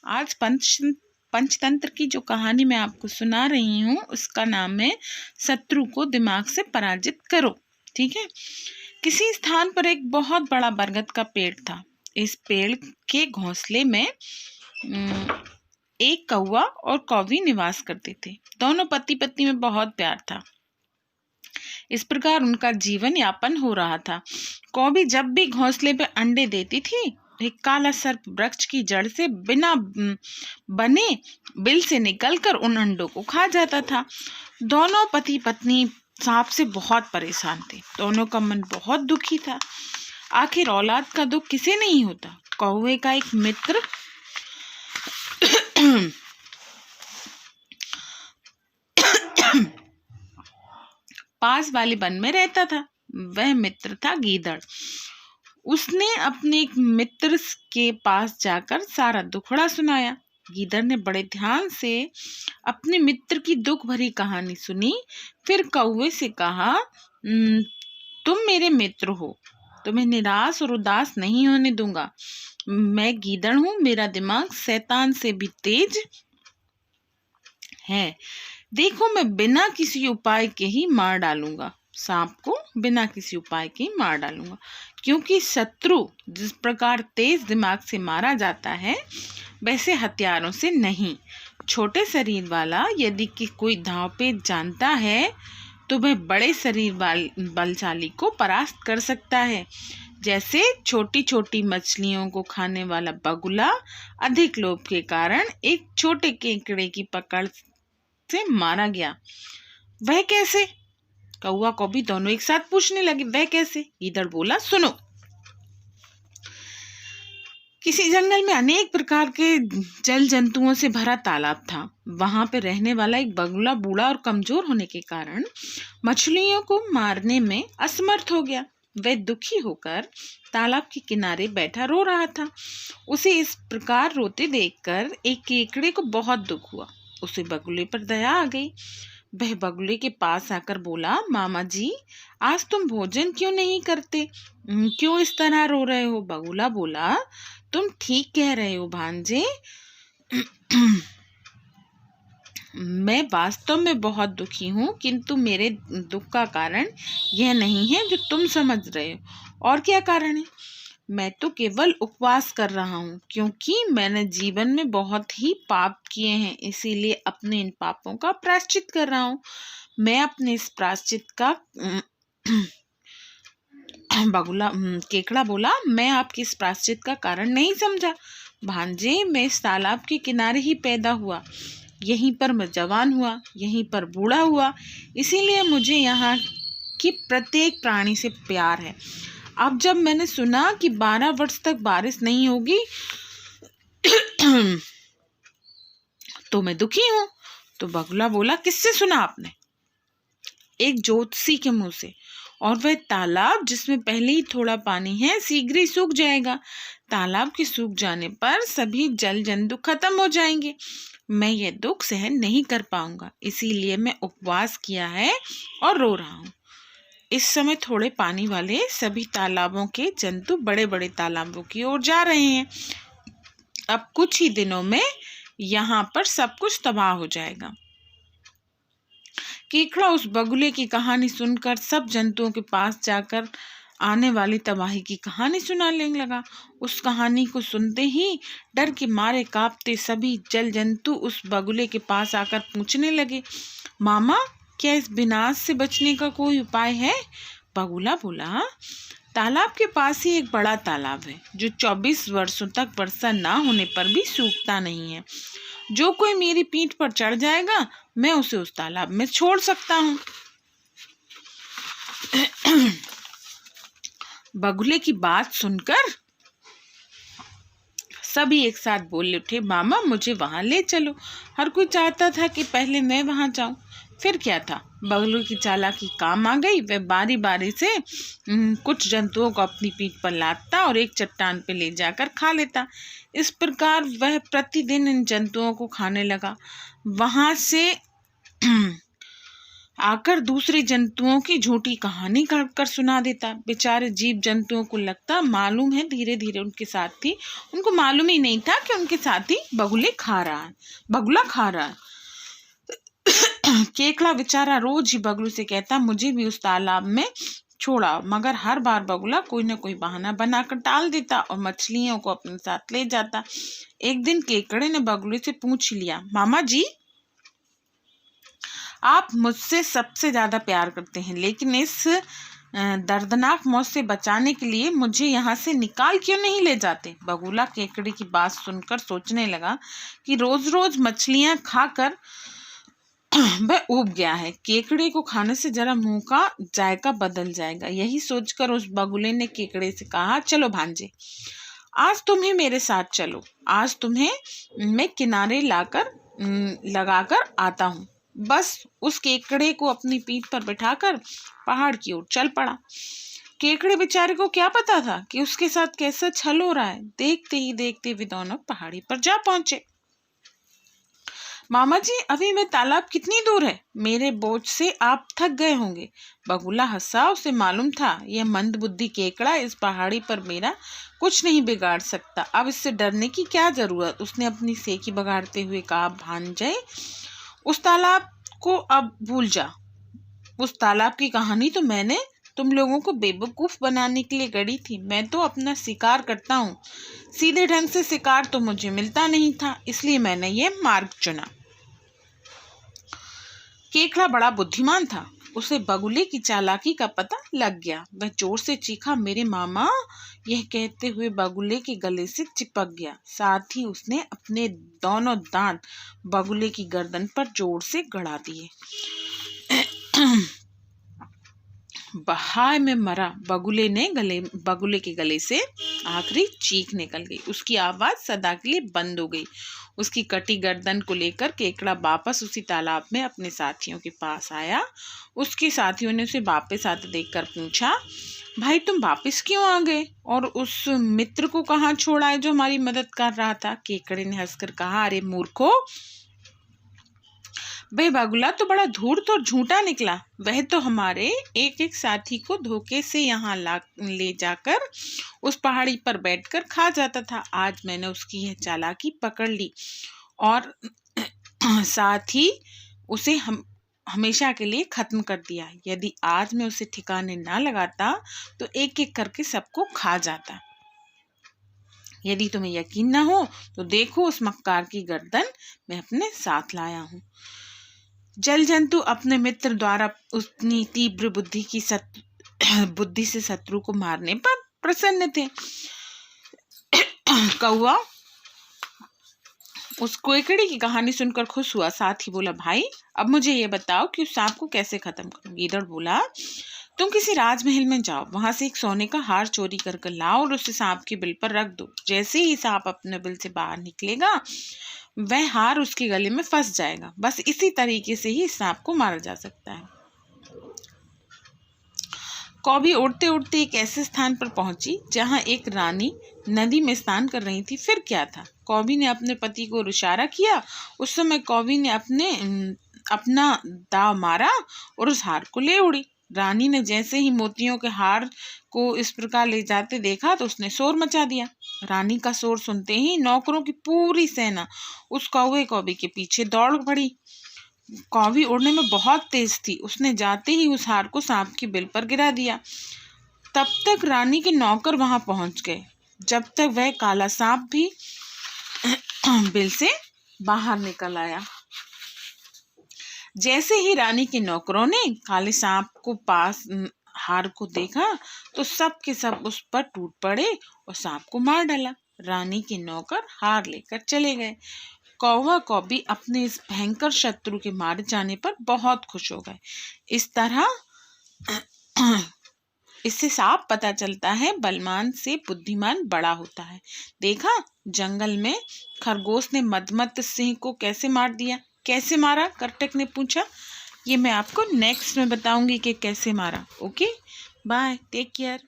आज पंचतंत्र की जो कहानी मैं आपको सुना रही हूँ उसका नाम है शत्रु को दिमाग से पराजित करो। ठीक है। किसी स्थान पर एक बहुत बड़ा बरगद का पेड़ था। इस पेड़ के घोंसले में एक कौवा और कौवी निवास करते थे। दोनों पति पत्नी में बहुत प्यार था। इस प्रकार उनका जीवन यापन हो रहा था। कौवी जब भी घोंसले पे अंडे देती थी, एक काला सर्प वृक्ष की जड़ से बिना बने बिल से निकलकर उन अंडों को खा जाता था। दोनों पति पत्नी सांप से बहुत परेशान थे। दोनों का मन बहुत दुखी था। आखिर औलाद का दुख किसे नहीं होता। कौवे का एक मित्र पास वाले वन में रहता था। वह मित्र था गीदड़। उसने अपने एक मित्र के पास जाकर सारा दुखड़ा सुनाया। गीदड़ ने बड़े ध्यान से अपने मित्र की दुख भरी कहानी सुनी। फिर कौवे से कहा, तुम मेरे मित्र हो, तुम्हें निराश और उदास नहीं होने दूंगा। मैं गीदड़ हूँ, मेरा दिमाग शैतान से भी तेज है। देखो, मैं बिना किसी उपाय के ही मार डालूंगा। सांप को बिना किसी उपाय के ही मार डालूंगा, क्योंकि शत्रु जिस प्रकार तेज दिमाग से मारा जाता है वैसे हथियारों से नहीं। छोटे शरीर वाला यदि कोई दांव पेच जानता है तो वह बड़े शरीर बलशाली को परास्त कर सकता है। जैसे छोटी छोटी मछलियों को खाने वाला बगुला अधिक लोभ के कारण एक छोटे केकड़े की पकड़ से मारा गया। वह कैसे? कौवा कौवी दोनों एक साथ पूछने लगे, वह कैसे? गीदड़ बोला, सुनो। किसी जंगल में अनेक प्रकार के जल जंतुओं से भरा तालाब था। वहां पे रहने वाला एक बगुला बूढ़ा और कमजोर होने के कारण मछलियों को मारने में असमर्थ हो गया। वह दुखी होकर तालाब के किनारे बैठा रो रहा था। उसे इस प्रकार रोते देखकर एक केकड़े को बहुत दुख हुआ। उसे बगुले पर दया आ गई। वह बगुले के पास आकर बोला, मामा जी, आज तुम भोजन क्यों नहीं करते? क्यों इस तरह रो रहे हो? बगुला बोला, तुम ठीक कह रहे हो भांजे। मैं वास्तव में बहुत दुखी हूँ, किंतु मेरे दुख का कारण यह नहीं है जो तुम समझ रहे हो। और क्या कारण है? मैं तो केवल उपवास कर रहा हूँ, क्योंकि मैंने जीवन में बहुत ही पाप किए हैं, इसीलिए अपने इन पापों का प्रायश्चित कर रहा हूँ। मैं अपने इस प्रायश्चित का केकड़ा बोला, मैं आपकी इस प्रायश्चित का कारण नहीं समझा। भांजे, मैं इस तालाब के किनारे ही पैदा हुआ, यहीं पर मैं जवान हुआ, यहीं पर बूढ़ा हुआ, इसीलिए मुझे यहाँ की प्रत्येक प्राणी से प्यार है। अब जब मैंने सुना कि 12 वर्ष तक बारिश नहीं होगी तो मैं दुखी हूँ। तो बगुला बोला, किससे सुना आपने? एक ज्योतिषी के मुंह से। और वह तालाब जिसमें पहले ही थोड़ा पानी है शीघ्र ही सूख जाएगा। तालाब के सूख जाने पर सभी जल जंतु खत्म हो जाएंगे। मैं ये दुख सहन नहीं कर पाऊंगा, इसीलिए मैं उपवास किया है और रो रहा हूँ। इस समय थोड़े पानी वाले सभी तालाबों के जंतु बड़े बड़े तालाबों की ओर जा रहे हैं। अब कुछ ही दिनों में यहाँ पर सब कुछ तबाह हो जाएगा। केकड़ा उस बगुले की कहानी सुनकर सब जंतुओं के पास जाकर आने वाली तबाही की कहानी सुनाने लगा। उस कहानी को सुनते ही डर के मारे कांपते सभी जल जंतु उस बगुले के पास आकर पूछने लगे, मामा, क्या इस विनाश से बचने का कोई उपाय है? बगुला बोला, तालाब के पास ही एक बड़ा तालाब है जो 24 वर्षों तक वर्षा ना होने पर भी सूखता नहीं है। जो कोई मेरी पीठ पर चढ़ जाएगा मैं उसे उस तालाब में छोड़ सकता हूँ। बगुले की बात सुनकर सभी एक साथ बोल उठे, मामा, मुझे वहां ले चलो। हर कोई चाहता था कि पहले मैं वहां जाऊं। फिर क्या था, बगुले की चालाकी काम आ गई। वह बारी बारी से कुछ जंतुओं को अपनी पीठ पर लादता और एक चट्टान पे ले जाकर खा लेता। इस प्रकार वह प्रतिदिन इन जंतुओं को खाने लगा। वहां से आकर दूसरे जंतुओं की झूठी कहानी कर सुना देता। बेचारे जीव जंतुओं को लगता मालूम है धीरे धीरे उनके साथी, उनको मालूम ही नहीं था कि उनके साथी बगुला खा रहा है। केकड़ा बेचारा रोज ही बगुले से कहता मुझे भी उस तालाब में छोड़ा, मगर हर बार बगुला कोई ना कोई बहाना बनाकर टाल देता और मछलियों को अपने साथ ले जाता। एक दिन केकड़े ने बगुले से पूछ लिया, मामा जी आप मुझसे सबसे ज्यादा प्यार करते हैं, लेकिन इस दर्दनाक मौत से बचाने के लिए मुझे यहाँ से निकाल क्यों नहीं ले जाते। बगुला केकड़े की बात सुनकर सोचने लगा कि रोज रोज मछलियां खाकर वह ऊब गया है, केकड़े को खाने से जरा मुंह का जायका बदल जाएगा। यही सोचकर उस बगुले ने केकड़े से कहा, चलो भांजे, आज तुम्हें मेरे साथ चलो, आज तुम्हें मैं किनारे लगाकर आता हूँ। बस उस केकड़े को अपनी पीठ पर बिठाकर पहाड़ की ओर चल पड़ा। केकड़े बेचारे को क्या पता था कि उसके साथ कैसा छल हो रहा है। देखते ही देखते वे दोनों पहाड़ी पर जा पहुंचे। मामा जी अभी मैं तालाब कितनी दूर है, मेरे बोझ से आप थक गए होंगे। बगुला हंसा, उसे मालूम था यह मंदबुद्धि केकड़ा इस पहाड़ी पर मेरा कुछ नहीं बिगाड़ सकता, अब इससे डरने की क्या जरूरत। उसने अपनी सेकी बगाड़ते हुए कहा, भांजे उस तालाब को अब भूल जा, उस तालाब की कहानी तो मैंने तुम लोगों को बेवकूफ बनाने के लिए गढ़ी थी। मैं तो अपना शिकार करता हूँ, सीधे ढंग से शिकार तो मुझे मिलता नहीं था, इसलिए मैंने ये मार्ग चुना। केकड़ा बड़ा बुद्धिमान था, उसे बगुले की चालाकी का पता लग गया। वह जोर से चीखा, मेरे मामा, यह कहते हुए बगुले के गले से चिपक गया। साथ ही उसने अपने दोनों दांत बगुले की गर्दन पर जोर से गड़ा दिए। बहाय में मरा बगुले के गले से आखिरी चीख निकल गई। उसकी आवाज सदा के लिए बंद हो गई। उसकी कटी गर्दन को लेकर केकड़ा वापस उसी तालाब में अपने साथियों के पास आया। उसके साथियों ने उसे वापस आते देखकर पूछा, भाई तुम वापस क्यों आ गए और उस मित्र को कहाँ छोड़ा है जो हमारी मदद कर रहा था। केकड़े ने हंसकर कहा, अरे मूर्खो, वह बगुला तो बड़ा धूर्त और झूठा निकला। वह तो हमारे एक एक साथी को धोखे से यहाँ ले जाकर उस पहाड़ी पर बैठकर खा जाता था। आज मैंने उसकी यह चालाकी पकड़ ली और साथ ही उसे हमेशा के लिए खत्म कर दिया। यदि आज मैं उसे ठिकाने ना लगाता तो एक एक करके सबको खा जाता। यदि तुम्हें यकीन ना हो तो देखो उस मक्कार की गर्दन मैं अपने साथ लाया हूँ। जल जंतु अपने मित्र द्वारा उतनी तीव्र बुद्धि से शत्रु को मारने पर प्रसन्न थे। कौवा उस केकड़े की कहानी सुनकर खुश हुआ, साथ ही बोला, भाई अब मुझे ये बताओ कि उस सांप को कैसे खत्म करूं। गीदड़ बोला, तुम किसी राजमहल में जाओ, वहां से एक सोने का हार चोरी कर लाओ और उसे सांप के बिल पर रख दो। जैसे ही सांप अपने बिल से बाहर निकलेगा वह हार उसके गले में फंस जाएगा। बस इसी तरीके से ही सांप को मारा जा सकता है। कौवी उड़ते उड़ते एक ऐसे स्थान पर पहुंची जहां एक रानी नदी में स्नान कर रही थी। फिर क्या था, कौवी ने अपने पति को इशारा किया। उस समय कौवी ने अपना दाव मारा और उस हार को ले उड़ी। रानी ने जैसे ही मोतियों के हार को इस प्रकार ले जाते देखा तो उसने शोर मचा दिया। रानी का शोर सुनते ही नौकरों की पूरी सेना उस कौवे के पीछे दौड़ पड़ी। कौवी उड़ने में बहुत तेज थी, उसने जाते ही उस हार को सांप की बिल पर गिरा दिया। तब तक रानी के नौकर वहां पहुंच गए, जब तक वह काला सांप भी बिल से बाहर निकल आया। जैसे ही रानी के नौकरों ने काले सांप को पास हार को देखा तो सब के सब उस पर टूट पड़े और सांप को मार डाला। रानी के नौकर हार लेकर चले गए। कौवा कौवी अपने इस भयंकर शत्रु के मारे जाने पर बहुत खुश हो गए। इस तरह इससे साफ पता चलता है बलवान से बुद्धिमान बड़ा होता है। देखा, जंगल में खरगोश ने मदमस्त सिंह को कैसे मार दिया। कैसे मारा, कर्टक ने पूछा। ये मैं आपको नेक्स्ट में बताऊंगी कि कैसे मारा। Okay, bye, take care.